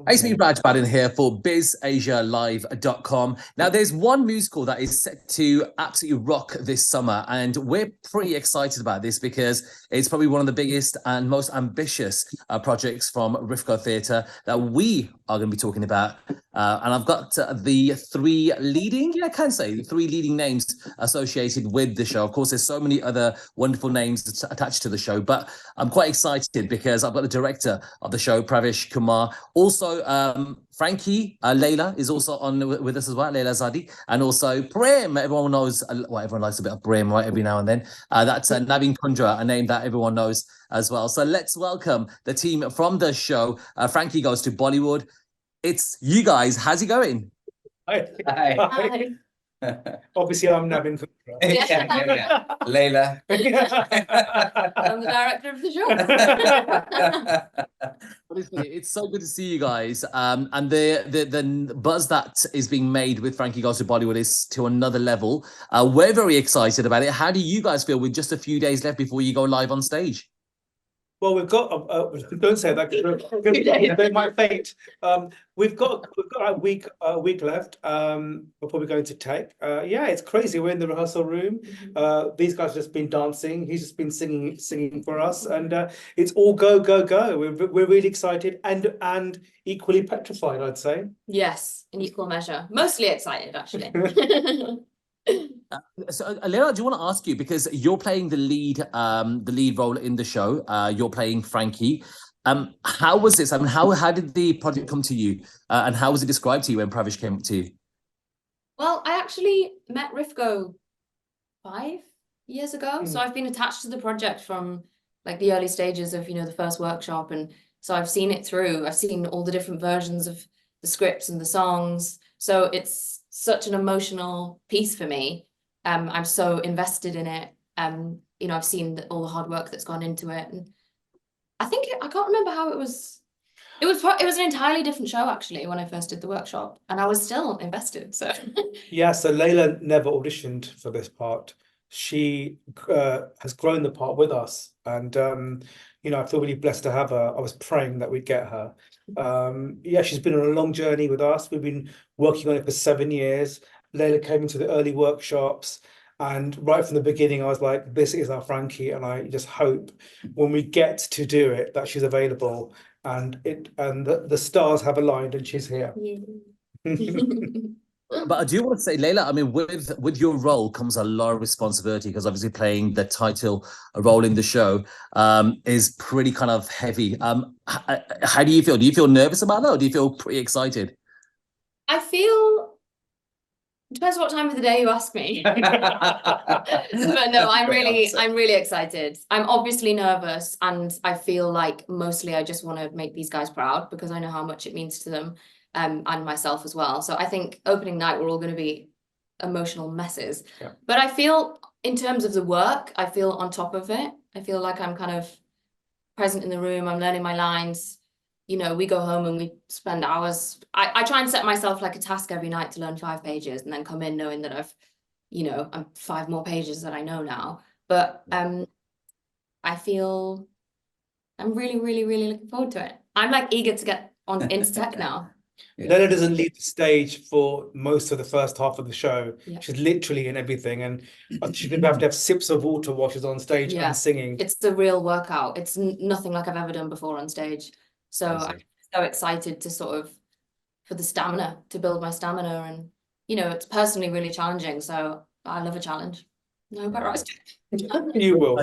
Hey, it's me, Baddhan here for BizAsiaLive.com. Now, there's one musical that is set to absolutely rock this summer, and we're pretty excited about this because it's probably one of the biggest and most ambitious projects from Rifco Theatre that we are going to be talking about. And I've got the three leading names associated with the show. Of course, there's so many other wonderful names attached to the show, but I'm quite excited because I've got the director of the show, Pravish Kumar. Also, Frankie, Layla is also on with us as well, Layla Zadi, and also Prem. Everyone knows, well, everyone likes a bit of Prem, right, every now and then. That's Naveen Kundra, a name that everyone knows as well. So let's welcome the team from the show. Frankie Goes to Bollywood. It's you guys. How's it going? Hi. Hi. Obviously, I'm Naveen Kundra. Yeah. Layla. I'm the director of the show. Honestly, it's so good to see you guys. And the buzz that is being made with Frankie Goes to Bollywood is to another level. We're very excited about it. How do you guys feel with just a few days left before you go live on stage? Well, we've got. Don't say that. They might faint. We've got a week left before we're going to tech. Yeah, it's crazy. We're in the rehearsal room. These guys have just been dancing. He's just been singing for us, and it's all go go go. We're really excited and equally petrified, I'd say. Yes, in equal measure. Mostly excited, actually. So, Layla, do you want to ask you, because you're playing the lead role in the show. You're playing Frankie. How was this? I mean, how did the project come to you, and how was it described to you when Pravish came to you? Well, I actually met Rifco 5 years ago, so I've been attached to the project from like the early stages of the first workshop, and so I've seen it through. I've seen all the different versions of the scripts and the songs, so it's such an emotional piece for me. I'm so invested in it. I've seen all the hard work that's gone into it, and I can't remember how it was. It was an entirely different show actually when I first did the workshop, and I was still invested. So Yeah. So Layla never auditioned for this part. She has grown the part with us, and I feel really blessed to have her. I was praying that we'd get her. Yeah, she's been on a long journey with us. We've been working on it for 7 years. Layla came into the early workshops, and right from the beginning, I was like, this is our Frankie, and I just hope when we get to do it that she's available, and the stars have aligned and she's here. But I do want to say, Layla, I mean, with your role comes a lot of responsibility, because obviously playing the title role in the show is pretty kind of heavy. How do you feel? Do you feel nervous about that, or do you feel pretty excited? I feel, depends what time of the day you ask me. But no, I'm really excited. I'm obviously nervous, and I feel like mostly I just want to make these guys proud because I know how much it means to them, and myself as well. So I think opening night we're all going to be emotional messes. Yeah. But I feel in terms of the work, I feel on top of it. I feel like I'm kind of present in the room. I'm learning my lines. We go home and we spend hours. I try and set myself like a task every night to learn 5 pages, and then come in knowing that I'm 5 more pages that I know now. But I feel I'm really, really, really looking forward to it. I'm like eager to get on into tech now. Yeah. Layla doesn't leave the stage for most of the first half of the show. Yeah. She's literally in everything, and she's going to have sips of water while she's on stage and singing. It's the real workout. It's nothing like I've ever done before on stage. So I'm so excited to for the stamina, to build my stamina, and it's personally really challenging. So I love a challenge. No, but right. You will.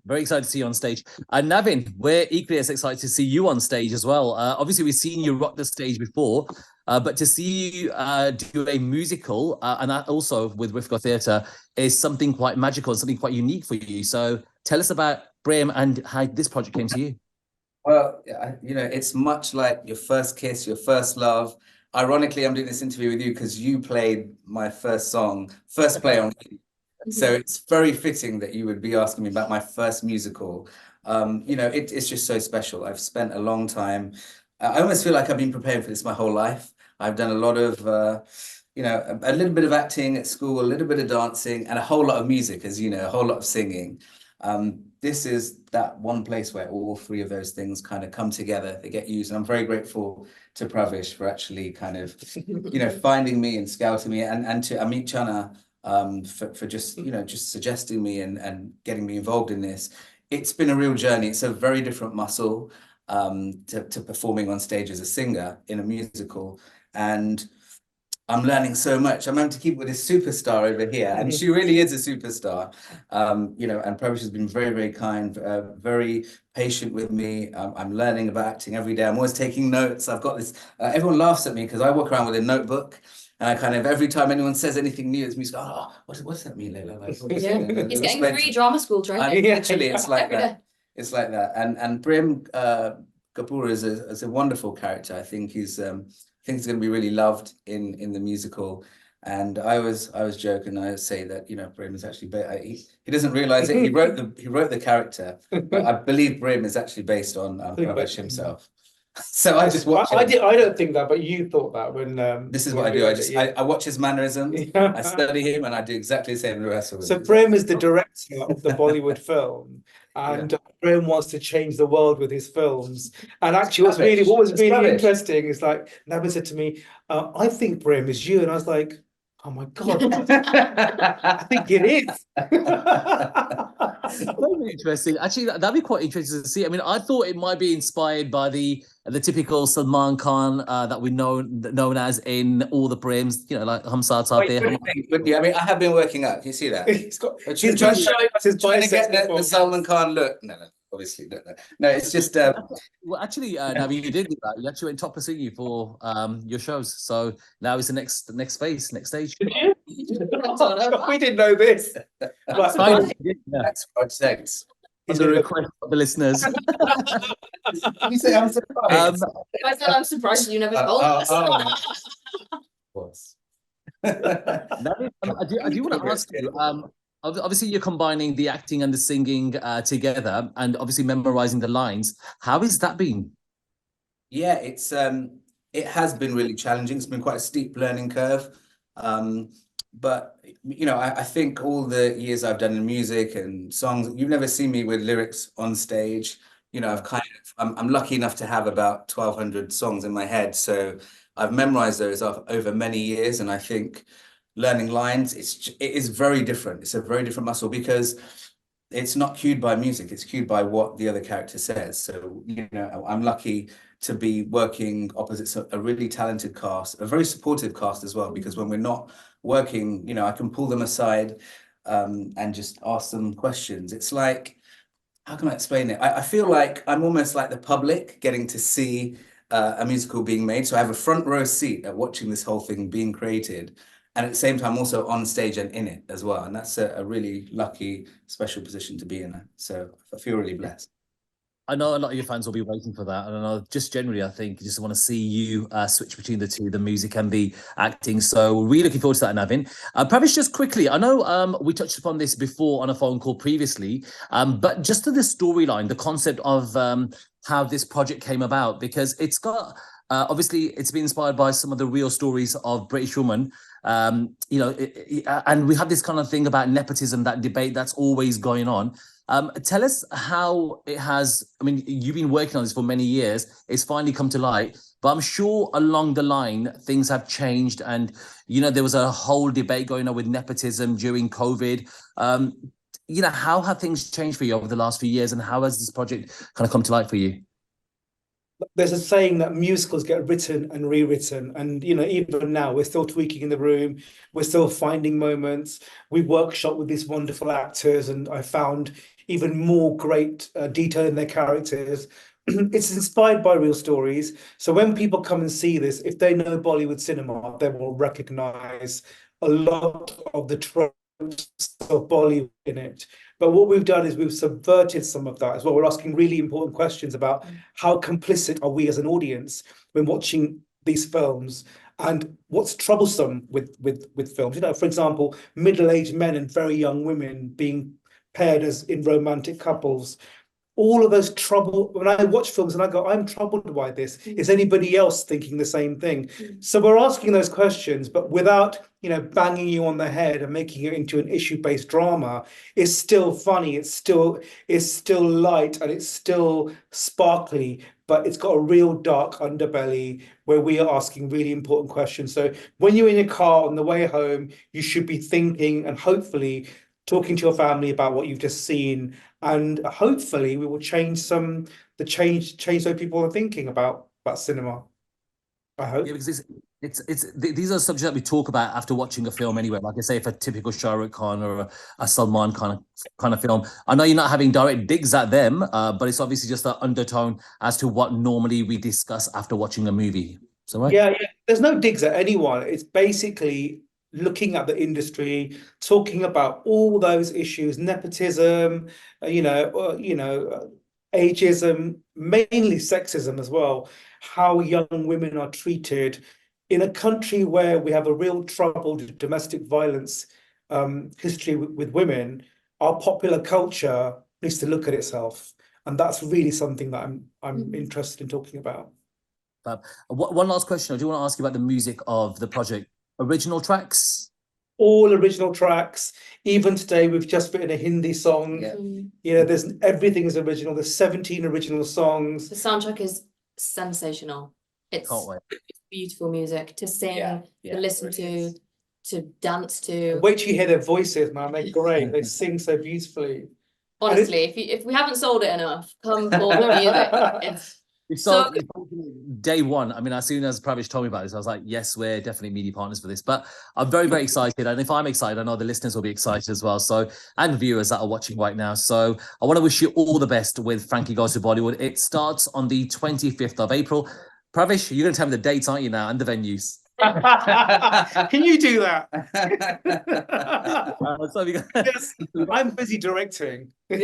Very excited to see you on stage. And Naveen, we're equally as excited to see you on stage as well. Obviously, we've seen you rock the stage before, but to see you do a musical, and that also with Rifco Theatre, is something quite magical, something quite unique for you. So tell us about Prem and how this project came to you. Well, it's much like your first kiss, your first love. Ironically, I'm doing this interview with you because you played my first play on. So it's very fitting that you would be asking me about my first musical. It's just so special. I've spent a long time. I almost feel like I've been preparing for this my whole life. I've done a lot of, a little bit of acting at school, a little bit of dancing, and a whole lot of music, as you know, a whole lot of singing. this is that one place where all three of those things kind of come together, they get used. And I'm very grateful to Pravish for actually kind of, finding me and scouting me, and to Amit Chana for just, just suggesting me and getting me involved in this. It's been a real journey. It's a very different muscle to performing on stage as a singer in a musical. And I'm learning so much. I'm having to keep with this superstar over here, and she really is a superstar. And Pravish has been very, very kind, very patient with me. I'm learning about acting every day. I'm always taking notes. I've got this. Everyone laughs at me because I walk around with a notebook, and I kind of every time anyone says anything new, it's me. Oh, what does that mean, Leila? Like, He's getting free drama school training. Literally, it's like Every that. day. It's like that. And Prem Kapoor is a wonderful character. I think he's going to be really loved in the musical. And I was joking. I say that Prem is actually he doesn't realize it. He wrote the character, but I believe Prem is actually based on Pravish himself. So I just watch. I don't think that, but you thought that when. This is what I do. I watch his mannerisms. I study him, and I do exactly the same in the rest of it. So Prem is the director of the Bollywood film, and Prem wants to change the world with his films. And actually, what was really interesting is like Nabin said to me, "I think Prem is you," and I was like, "Oh my God, I think it is." Very interesting. Actually, that'd be quite interesting to see. I mean, I thought it might be inspired by the typical Salman Khan that we known as in all the Prems, like Hum Saath Saath Hai. Wouldn't you? I mean, I have been working out. You see that? He's Trying to get the Salman Khan look. No, obviously, no. It's just. Well, actually, Navi, you did do that. You actually went top pursuing you for your shows. So now it's the next phase, next stage. Did you? We didn't know this. That's God's sakes. It's a request of the listeners. You say I'm surprised. I said I'm surprised you never told us. Navi, I do want to ask you. Obviously, you're combining the acting and the singing together, and obviously memorizing the lines. How has that been? Yeah, it has been really challenging. It's been quite a steep learning curve. But I think all the years I've done in music and songs, you've never seen me with lyrics on stage. I'm lucky enough to have about 1,200 songs in my head, so I've memorized those over many years, and I think learning lines, it is very different. It's a very different muscle because it's not cued by music, it's cued by what the other character says. So, I'm lucky to be working opposite a really talented cast, a very supportive cast as well, because when we're not working, I can pull them aside and just ask them questions. It's like, how can I explain it? I feel like I'm almost like the public getting to see a musical being made. So I have a front row seat at watching this whole thing being created, and at the same time also on stage and in it as well. And that's a really lucky, special position to be in. So I feel really blessed. I know a lot of your fans will be waiting for that. And I know just generally, I think you just want to see you switch between the two, the music and the acting. So we're really looking forward to that, Navin. Pravish, just quickly, I know we touched upon this before on a phone call previously, but just to the storyline, the concept of how this project came about, because it's got, obviously, it's been inspired by some of the real stories of British women. And we have this kind of thing about nepotism, that debate that's always going on. Tell us how it has, I mean, you've been working on this for many years. It's finally come to light, but I'm sure along the line, things have changed. And, there was a whole debate going on with nepotism during COVID. How have things changed for you over the last few years, and how has this project kind of come to light for you? There's a saying that musicals get written and rewritten, and even now we're still tweaking in the room, we're still finding moments. We workshop with these wonderful actors, and I found even more great detail in their characters. It's inspired by real stories, so when people come and see this, if they know Bollywood cinema, they will recognize a lot of the tropes of Bollywood in it. But what we've done is we've subverted some of that as well. We're asking really important questions about how complicit are we as an audience when watching these films, and what's troublesome with films. For example, middle-aged men and very young women being paired as in romantic couples. All of those trouble, when I watch films and I go, I'm troubled by this. Is anybody else thinking the same thing? So we're asking those questions, but without banging you on the head and making it into an issue-based drama. It's still funny, it's still light, and it's still sparkly, but it's got a real dark underbelly where we are asking really important questions. So when you're in your car on the way home, you should be thinking and hopefully talking to your family about what you've just seen, and hopefully we will change the way people are thinking about cinema. I hope. Yeah, because these are subjects that we talk about after watching a film anyway. Like I say, for a typical Shah Rukh Khan or a Salman kind of film, I know you're not having direct digs at them, but it's obviously just that undertone as to what normally we discuss after watching a movie. So right? Yeah. There's no digs at anyone. It's basically looking at the industry, talking about all those issues, nepotism, ageism, mainly sexism as well, how young women are treated in a country where we have a real troubled domestic violence history with women. Our popular culture needs to look at itself, and that's really something that I'm interested in talking about. One last question. I do want to ask you about the music of the project. Original tracks? All original tracks. Even today, we've just written a Hindi song. Yeah. Everything is original. There's 17 original songs. The soundtrack is sensational. It's beautiful music to sing, to listen to dance to. Wait till you hear their voices, man. They're great. They sing so beautifully. Honestly, if we haven't sold it enough, come for the music. It's So day one, I mean, as soon as Pravish told me about this, I was like, yes, we're definitely media partners for this. But I'm very, very excited. And if I'm excited, I know the listeners will be excited as well. So, and viewers that are watching right now. So I want to wish you all the best with Frankie Goes to Bollywood. It starts on the 25th of April. Pravish, you're going to tell me the dates, aren't you now, and the venues? Can you do that? Yes, I'm busy directing. So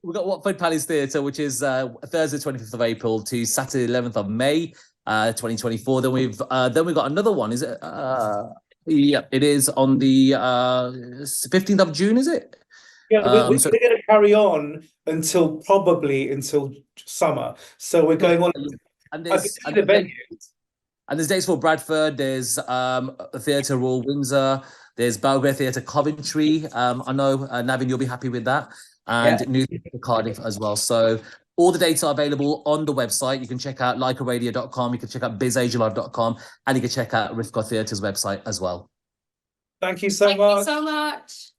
we've got Watford Palace Theatre, which is Thursday 25th of April to Saturday 11th of May 2024. Then we've got another one. Is it yeah, it is on the 15th of June, is it? Yeah, we're going to carry on until summer. So we're going on. And there's dates for Bradford. There's Theatre Royal Windsor. There's Belgrade Theatre Coventry. I know, Navin, you'll be happy with that. And New Cardiff as well. So all the dates are available on the website. You can check out likeradio.com. You can check out bizasialive.com. And you can check out Rifka Theatre's website as well. Thank you so much. Thank you so much.